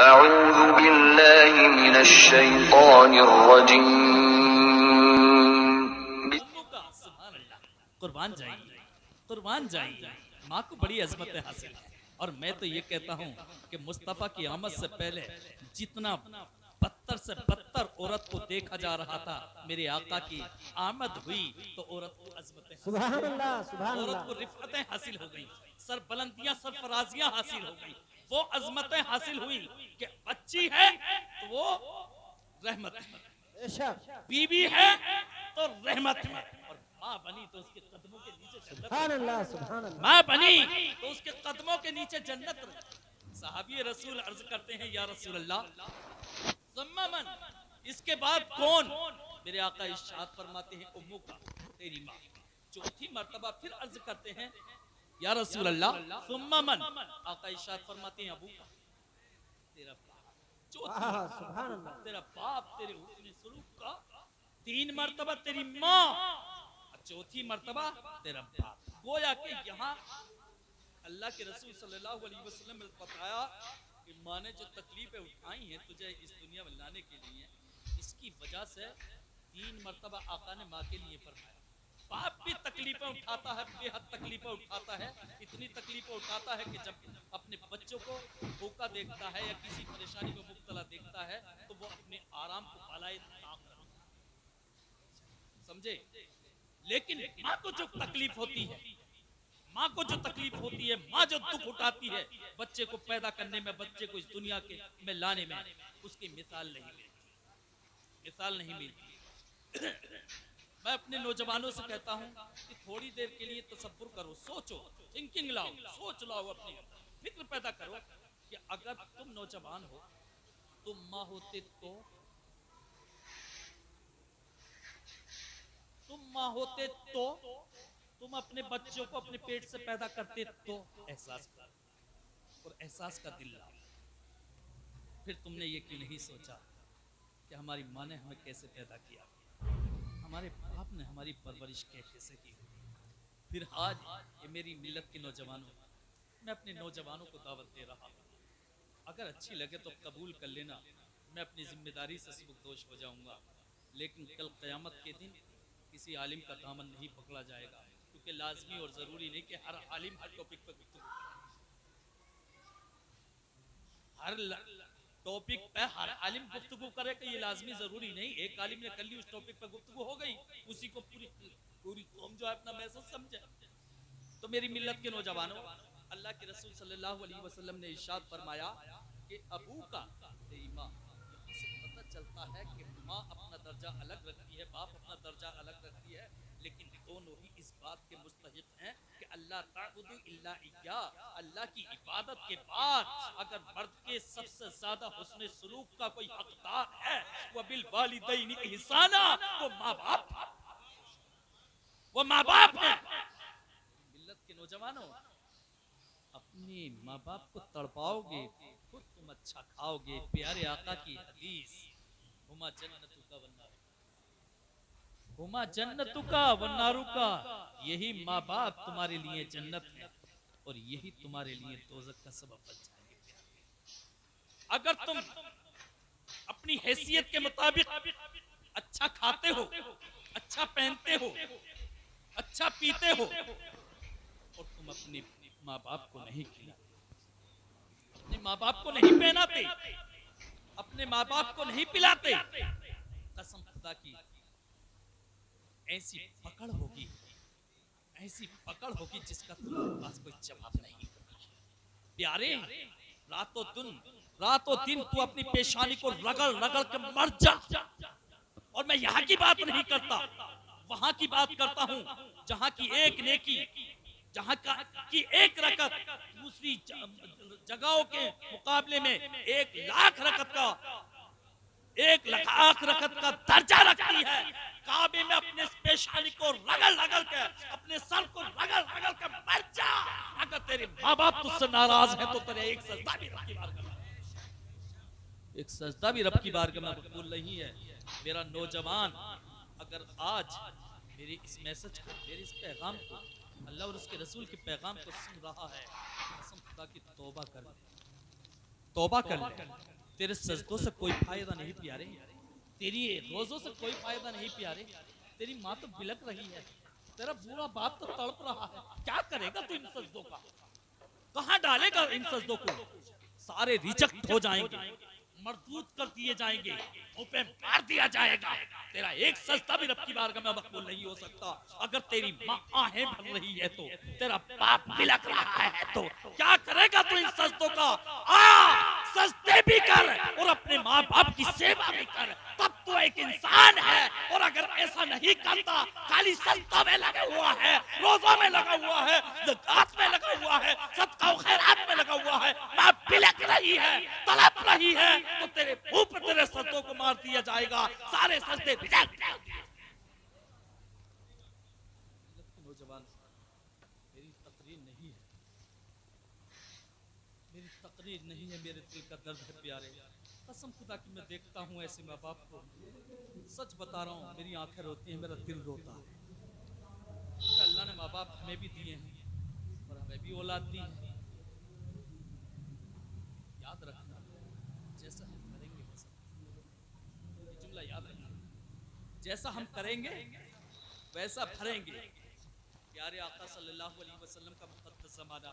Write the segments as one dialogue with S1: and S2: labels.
S1: अऊज़ु बिल्लाहि मिनश्शैतानिर्रजीम।
S2: कुर्बान जाइए, कुर्बान जाइए। माँ को बड़ी अजमत हासिल है। और मैं तो ये कहता हूँ कि मुस्तफ़ा की आमद से पहले जितना बदतर से बदतर औरत को देखा जा रहा था, मेरे आका की आमद हुई तो औरत को अजमतें,
S3: सुभान अल्लाह, सुभान
S2: औरत
S3: अल्लाह।
S2: को रिफ़अतें हासिल हो गई, सरबुलंदियां सरफराजियां हासिल हो गई, वो अजमतें हासिल हुई कि बच्ची है तो वो रहमत है,
S3: बेशक।
S2: बीवी है तो रहमत है, और माँ बनी तो उसके कदमों के नीचे जन्नत
S3: सुभान
S2: है।
S3: अल्लाह, सुभान अल्लाह।
S2: माँ बनी तो उसके कदमों के नीचे जन्नत रही। साहबी रसूल अर्ज करते हैं, या रसूल अल्लाह, सुम्मा मन, इसके बाद कौन? मेरे आका इरशाद फरमाते हैं, उम्मू का, तेरी माँ। चौथी मर्तबा फिर अर्ज करते हैं, या रसूल अल्लाह, सुम्मा मन। आका इरशाद फरमाते हैं, अबू का, तेरा बाप। चौथी
S3: आहा, सुभान अल्लाह।
S2: तेरा बाप, तेरे हुस्न सुलूक का। तीन मर्तबा तेरी माँ, चौथी मर्तबा तेरा बाप। गोया कि यहाँ अल्लाह के रसूल सल्लल्लाहु अलैहि वसल्लम ने बताया कि माँ ने जो तकलीफें उठाई हैं तुझे इस दुनिया में लाने के लिए, इसकी वजह से तीन मर्तबा आका ने माँ के लिए फरमाया। बाप भी तकलीफें उठाता है, बेहद तकलीफें उठाता है, इतनी तकलीफें उठाता है कि जब अपने बच्चों को भूखा देखता है या किसी परेशानी में मुब्तला देखता है तो वो अपने आराम को पालाए ताक रखता है, समझे। लेकिन माँ को जो तकलीफ होती है, माँ को जो तकलीफ होती है, माँ जो दुख उठाती है बच्चे को पैदा करने में, बच्चे को इस दुनिया के में लाने में, उसकी मिसाल नहीं मिलती, मिसाल नहीं मिलती। मैं अपने नौजवानों से कहता हूँ कि थोड़ी देर के लिए तसव्वुर करो, सोचो, थिंकिंग लाओ, सोच लाओ, अपनी फिक्र पैदा करो कि अगर तुम नौजवान हो, तुम माँ होते तो, तुम माँ होते तो, तुम अपने बच्चों को अपने पेट से पैदा करते तो, एहसास कर, और एहसास का दिल लाओ। फिर तुमने ये क्यों नहीं सोचा कि हमारी माँ ने हमें कैसे पैदा किया, हमारे बाप ने हमारी परवरिश कैसे की। फिर आज ये मेरी मिल्लत के नौजवानों, मैं अपने नौजवानों को दावत दे रहा हूँ, अगर अच्छी लगे तो कबूल कर लेना, मैं अपनी जिम्मेदारी से सबकदोश हो जाऊंगा, लेकिन कल क़यामत के दिन किसी आलिम का दामन नहीं पकड़ा जाएगा, क्योंकि लाजमी और ज़रूरी नहीं कि हर आलिम हर टॉपिक पर गुफ्तगू करे, हर टॉपिक पे हर आलिम गुफ्तगू करे कि ये लाजमी ज़रूरी नहीं। एक आलिम ने कर ली, उस टॉपिक पर गुफ्तगू हो गई, उसी को पूरी कौम जो है अपना मैसेज समझे। तो मेरी मिल्लत के नौजवानों, अल्लाह के रसूल सल्लल्लाहु अलैहि वसल्लम ने इरशाद फरमाया कि अबू का, तेरी माँ। यहाँ से पता चलता है कि माँ अपना दर्जा अलग रखती है, बाप अपना दर्जा अलग रखती है, लेकिन दोनों ही इस बात के मुस्तहिक हैं कि अल्लाह ताबुदु इल्ला इय्या, अल्लाह की इबादत के बाद अगर मर्द के सबसे ज्यादा हुस्न सुलूक का कोई हकदार है, वो बिल वालिदैनि इहसाना, वो माँ बाप, वो माँ बाप है। मिल्लत के नौजवानों, अपने माँ बाप को तड़पाओगे, खुद तुम अच्छा खाओगे। प्यारे आका की हदीस, हुमा जन्नतु का वन्नारू, हुमा जन्नतु का वन्नारू का, यही माँ बाप तुम्हारे लिए जन्नत है और यही तुम्हारे लिए दोज़ख का सबब बन जाएंगे। अगर तुम अपनी हैसियत के मुताबिक अच्छा खाते हो, अच्छा पहनते हो, अच्छा पीते हो, और तुम अपने माँ बाप को नहीं खिलाते, अपने माँ बाप को नहीं पहनाते, अपने माँ बाप को नहीं पिलाते, कसम खुदा की ऐसी पकड़ होगी, ऐसी पकड़ होगी जिसका तुम्हारे पास कोई जवाब नहीं होगा। प्यारे, रातों दिन तू अपनी पेशानी को रगड़ रगड़ के मर जा। और मैं यहाँ की बात नहीं करता, वहां की बात करता हूँ जहां की एक नेकी, जहां की एक रकत दूसरी जगहों के मुकाबले में 1,00,000 रकत का दर्जा रखती है। काबे में अपने पेशानी को रगड़ रगड़ के, अपने सर को रगड़ रगड़ के मर जा। अगर तेरे माँ बाप तुझसे नाराज है तो तेरे एक सजदा भी रब की बारगाह में, एक सजदा भी रब की बारगाह में मकबूल नहीं है। मेरा नौजवान, अगर आज मेरे इस मैसेज को, मेरे इस पैगाम को, अल्लाह और उसके रसूल के पैगाम को सुन रहा है, कसम खुदा की तौबा कर ले, तौबा कर ले। तेरे सजदों से कोई फायदा नहीं प्यारे, तेरी रोजों से कोई फायदा नहीं प्यारे। तेरी माँ तो बिलक रही है, तेरा बूढ़ा बाप तो तड़प रहा है। क्या करेगा तू इन सजदों का? कहां डालेगा इन सजदों को? सारे रिजेक्ट हो जाएंगे, मरदूद कर दिए जाएंगे, मुंह पे मार दिया जाएगा। तेरा एक सजदा भी रब की बारगाह में मकबूल नहीं हो सकता। अगर तेरी माँ आहें भर रही है तो, तेरा बाप बिलक रहा है तो, क्या करेगा तू इन सजदों का? सजदे भी कर और अपने माँ बाप की सेवा भी कर, तब तो एक इंसान है। और अगर ऐसा नहीं करता, खाली सजदों में लगा हुआ है, रोज़ों में लगा हुआ है, ज़कात में लगा हुआ है, सदका और खैरात में लगा हुआ है, माँ बिलक रही है, तड़प रही है, तो तेरे मुंह पर तेरे सजदों को मार दिया जाएगा। सारे सजदे रिजेक्ट। नौजवान, मेरी तकरीर नहीं है, मेरी तकरीर नहीं है, मेरे दिल का दर्द है प्यारे। कसम खुदा की मैं देखता हूँ ऐसे माँ बाप को, सच बता रहा हूँ, मेरी आंखें रोती हैं, मेरा दिल रोता है। अल्लाह ने माँ बाप हमें भी दिए हैं और हमें भी औलाद दी है। याद रखना, जैसा हम करेंगे वैसा, ये जुमला याद रखना, जैसा हम करेंगे वैसा भरेंगे। प्यारे आका सल्लल्लाहु अलैहि वसल्लम का मुक़द्दस ज़माना।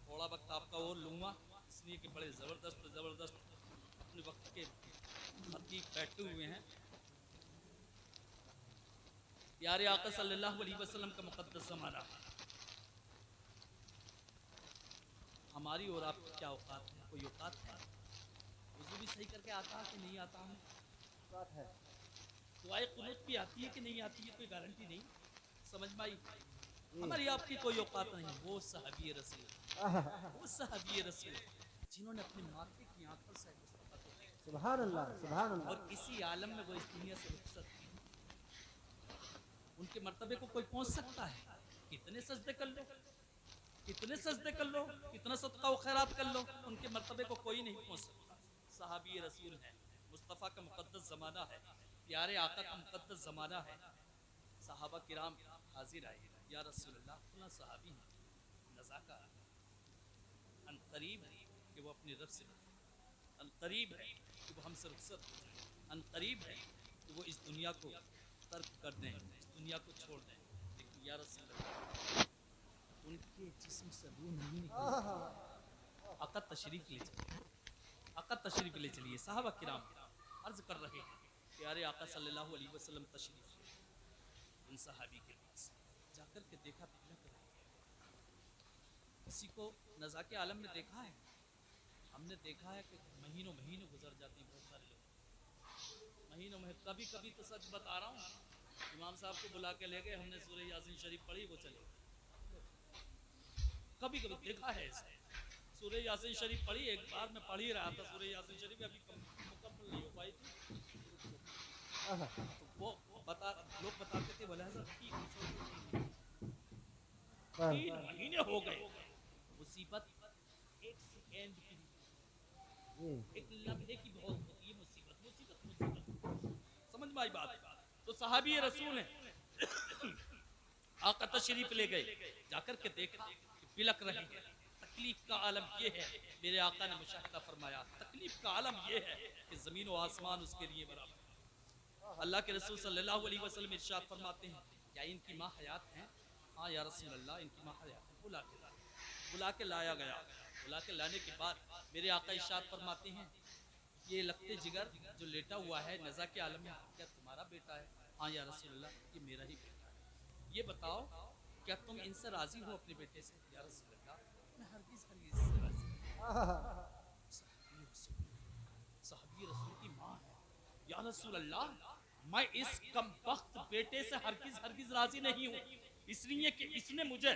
S2: थोड़ा वक्त आपका और लूँगा इसलिए कि बड़े ज़बरदस्त अपने वक्त के खतीब बैठे हुए हैं। प्यारे आका सल्लल्लाहु अलैहि वसल्लम का मुक़द्दस ज़माना। हमारी और आपकी क्या औकात है? कोई औकात है? वज़ू भी सही करके आता है कि नहीं आता? हमें
S3: बात है।
S2: दुआए कुनूत भी आती है कि नहीं आती है? कोई गारंटी नहीं। समझ में आई? हमारी आपकी कोई औकात नहीं। वो सहाबी रसूल, वो सहाबी रसूल जिन्होंने अपने माथे की आंख पर से मुस्तफा को देखा,
S3: सुभान अल्लाह, सुभान अल्लाह।
S2: और इसी आलम में वो इस दुनिया से रुखसत की। उनके मर्तबे को कोई पहुंच सकता है? कितने सजदे कर लो, कितने सजदे कर लो, कितना सदका व खैरात कर लो, उनके मर्तबे को कोई नहीं पहुंच सकता। सहाबी रसूल है, मुस्तफ़ा का मुक़द्दस ज़माना है, प्यारे आका का मुक़द्दस ज़माना है। सहाबा किराम हाजिर आए, या रसूल अल्लाह, अपना सहाबी है, नज़ाका अनकरीब है कि वो अपने रब से, अनकरीब है कि वो हमसे रुखसत हो जाए, अनकरीब है कि वो इस दुनिया को तर्क कर दें, इस दुनिया को छोड़ दें। लेकिन या रसूल अल्लाह, उनके जिस्म से रूह नहीं निकली। आका तशरीफ ले चलिए, आका तशरीफ ले चलिए। सहाबा किराम अर्ज कर रहे हैं, प्यारे आका सल्लल्लाहु अलैहि वसल्लम तशरीफ उन सहाबी के पास जाकर के देखा, तिलक रहे। किसी को नज़ा के आलम में देखा है? हमने देखा है कि महीनों महीनों गुजर जाते हैं, बहुत सारे लोग महीनों में। कभी कभी तो सच बता रहा हूँ, इमाम साहब को बुला के ले गए, हमने सूरह यासीन शरीफ पढ़ी, वो चले। कभी कभी देखा है ऐसे। सूरह यासीन शरीफ पढ़ी, एक बार मैं पढ़ ही रहा था सूरह यासीन शरीफ, अभी मुकम्मल नहीं हो पाई थी, तो वो लोग बताते थे, बोले हज़रत 3 महीने हो गए, मुसीबत एक सेकेंड की, एक लम्हे की बहुत होती है मुसीबत, मुसीबत मुसीबत। समझ में आई बात? तो सहाबी रसूल हैं, आका तशरीफ ले गए, जाकर के देखा बिलक रहे हैं। तकलीफ का आलम ये है, मेरे आका ने मुशाहिदा फरमाया, तकलीफ का आलम ये है कि ज़मीन और आसमान उसके लिए बराबर। अल्लाह के रसूल सल्लल्लाहु अलैहि वसल्लम इरशाद फरमाते हैं, क्या इनकी माँ हयात हैं? हाँ या रसूल अल्लाह, इनकी माँ हयात है। बुला के लाया गया। बुला के लाने के बाद मेरे आका इरशाद फरमाते हैं, ये लखते जिगर जो लेटा हुआ है नज़ा के आलम में, क्या तुम्हारा बेटा है? हाँ या रसूल अल्लाह, ये मेरा ही बेटा है। ये बताओ, क्या तुम इनसे राजी हो अपने बेटे से? या रसूल अल्लाह, मैं हरगिज़ से राजी नहीं। सहाबी रसूल की माँ है, या रसूल अल्लाह, मैं इस कमबख्त बेटे से हरगिज़ राजी नहीं हूँ, इसलिए कि इसने मुझे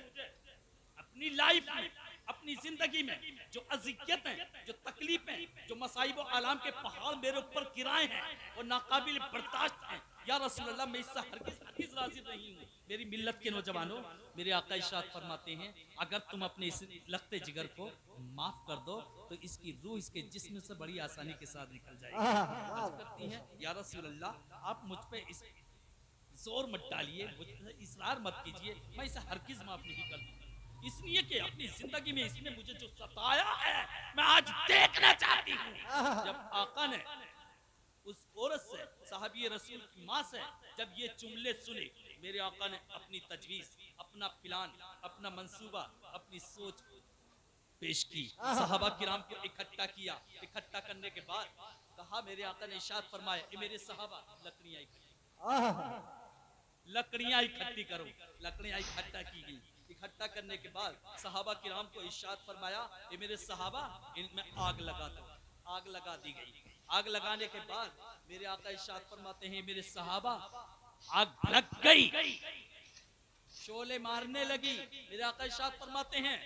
S2: अपनी लाइफ में, अपनी जिंदगी में जो अज़ियतें, जो तकलीफें, जो मसाइब व आलाम के पहाड़ मेरे ऊपर गिराए हैं, वो नाकाबिल बर्दाश्त हैं। या रसूल अल्लाह, मैं इससे हरगिज़ राजी नहीं हूँ। मेरी मिल्लत के नौजवानों, मेरे आका इरशाद फरमाते हैं, अगर तुम अपने इस लखते जिगर को माफ कर दो तो इसकी रूह इसके जिस्म से बड़ी आसानी के साथ निकल जाएगी। करती हैं, या रसूल अल्लाह, आप मुझ पे इस जोर मत डालिए, मुझ पे इसरार मत कीजिए, मैं इसे हरगिज़ माफ नहीं कर दूंगा। इसलिए कि अपनी जिंदगी में इसने मुझे जो सताया है मैं आज देखना चाहती हूँ। जब आका ने उस औरत से, साहबी रसूल की माँ से जब ये जुमले सुने, मेरे आका ने अपनी तजवीज, अपना प्लान, अपना मंसूबा, अपनी सोच पेश की। सहाबा किराम को इकट्ठा किया। इकट्ठा करने के बाद कहा, मेरे आका ने इरशाद फरमाया, ए मेरे सहाबा, लकड़ियां इकट्ठी करो। लकड़ियां इकट्ठा की गई। इकट्ठा करने के बाद सहाबा किराम को इरशाद फरमाया, ए मेरे सहाबा, इनमें आग लगा दो। आग लगा दी गई। आग लगाने के बाद मेरे आका इरशाद फरमाते हैं, मेरे सहाबा, आग भड़क गई, शोले मारने लगी। मेरे आका इरशाद फरमाते हैं,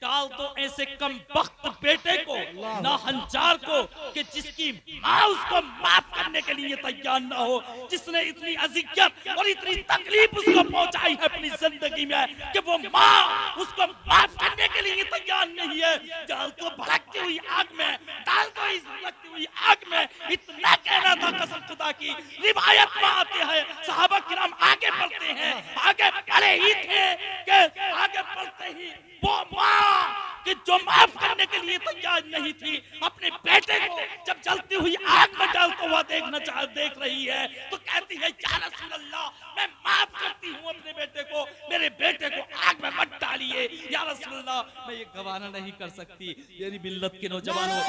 S2: डाल दो ऐसे कम वक्त बेटे को, ना हंजार को, कि जिसकी माँ उसको माफ करने के लिए तैयार ना हो, जिसने इतनी अजियत और इतनी तकलीफ उसको पहुंचाई है अपनी जिंदगी में कि वो माँ उसको माफ करने के लिए तैयार नहीं है। डाल दो भड़कती हुई आग में, डाल दो इस भड़कती हुई आग में। इतना कहना था कसम खुदा की। रिवायत में आते हैं, सहाबा किराम आगे बढ़ते हैं, आगे बढ़े ही थे कि आगे बढ़ते ही वो माँ कि जो माफ करने के लिए तैयार नहीं थी, अपने बेटे को जब जलती हुई आग में डालता हुआ देख रही है, तो कहती है, या रसूल अल्लाह, मैं माफ करती हूँ अपने बेटे को, मेरे बेटे को आग में मत डालिए। या रसूल अल्लाह, मैं ये गवारा नहीं कर सकती। मेरी मिल्लत के नौजवानों,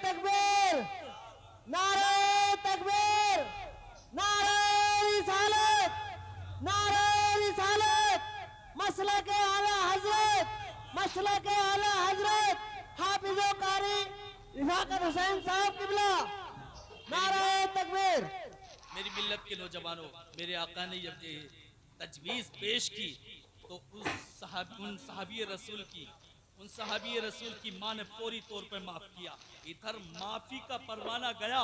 S3: तकबीर, नारे तकबीर, नारे रिसालत, नारे रिसालत, मसला के आला हजरत, मसला के आला हजरत हाफिज़ो कारी रिफाकत हुसैन साहब किबला, नारे तकबीर।
S2: मेरी मिल्लत के नौजवानों, मेरे आका ने जब ये तजवीज़ पेश की तो उन सहाबी रसूल की माँ ने फौरी तौर पर माफ किया। इधर माफी का परवाना गया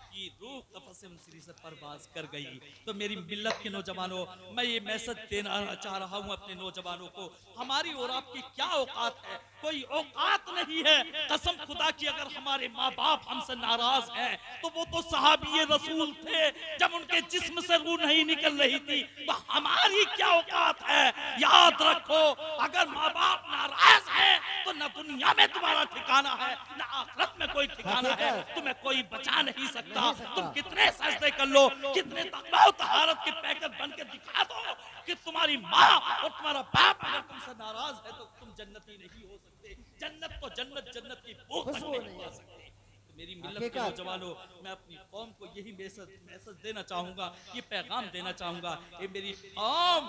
S2: कि रूह कफ़स मुसरी से परवाज कर गई। तो मेरी मिल्लत के नौजवानों, मैं ये मैसेज देना चाह रहा हूँ अपने नौजवानों को, हमारी और आपकी क्या औकात है? कोई औकात नहीं है। कसम खुदा की, अगर हमारे माँ बाप हमसे नाराज हैं तो वो तो सहाबी रसूल थे, जब उनके जिस्म से रूह नहीं निकल रही थी, तो हमारी क्या औकात है? याद रखो, अगर माँ बाप नाराज हैं तो न दुनिया में तुम्हारा ठिकाना है, न आखिरत में कोई ठिकाना है। तुम्हें कोई बचा नहीं सकता। तुम कितने सजदे कर लो, कितने तकवा तहारत के पैकेट बन के दिखा दो कि तुम्हारी माँ और तुम्हारा बाप अगर तुमसे नाराज है तो तुम जन्नती नहीं हो सकते। जन्नत तो जन्नत की भूख तक नहीं पा सकते। तो मेरी मिल्लत के नौजवानों, मैं अपनी कौम को यही मैसेज देना चाहूंगा, ये पैगाम देना चाहूंगा, ये मेरी कौम,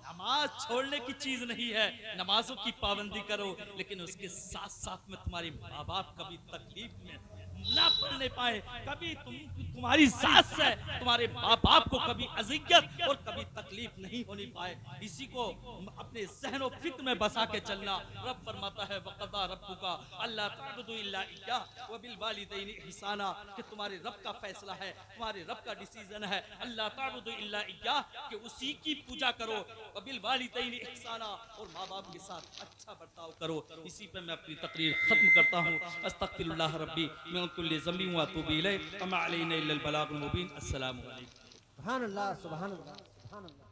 S2: नमाज छोड़ने की चीज नहीं है। नमाजों की पाबंदी करो, लेकिन उसके साथ साथ में तुम्हारे माँ बाप कभी तकलीफ में ना पढ़ने पाए, कभी तुम्हारी सास से तुम्हारे माँ बाप को कभी अजियत और कभी तकलीफ नहीं होनी पाए। इसी को अपने ज़हन और फिक्र में बसा के चलना। रब फरमाता है, वक़दा रब्बुका अल्ला तअबुदु इल्ला इय्याह व बिल वालिदैनि इहसाना, कि तुम्हारे रब का फैसला है, तुम्हारे रब का डिसीजन है, अल्ला तअबुदु इल्ला इय्याह, कि उसी की पूजा करो, व बिल वालिदैनि इहसाना, और माँ बाप के साथ अच्छा बर्ताव करो। इसी पर मैं अपनी तकरीर खत्म करता हूँ। अस्तगफिरुल्लाह रब्बी मिन कुल्लि ज़ंबि व अतूबु इलैहि, वमा अलैना इल्लल बलागुल मुबीन। अस्सलामु अलैकुम।
S3: सुभान अल्लाह, सुभान अल्लाह, सुभान अल्लाह।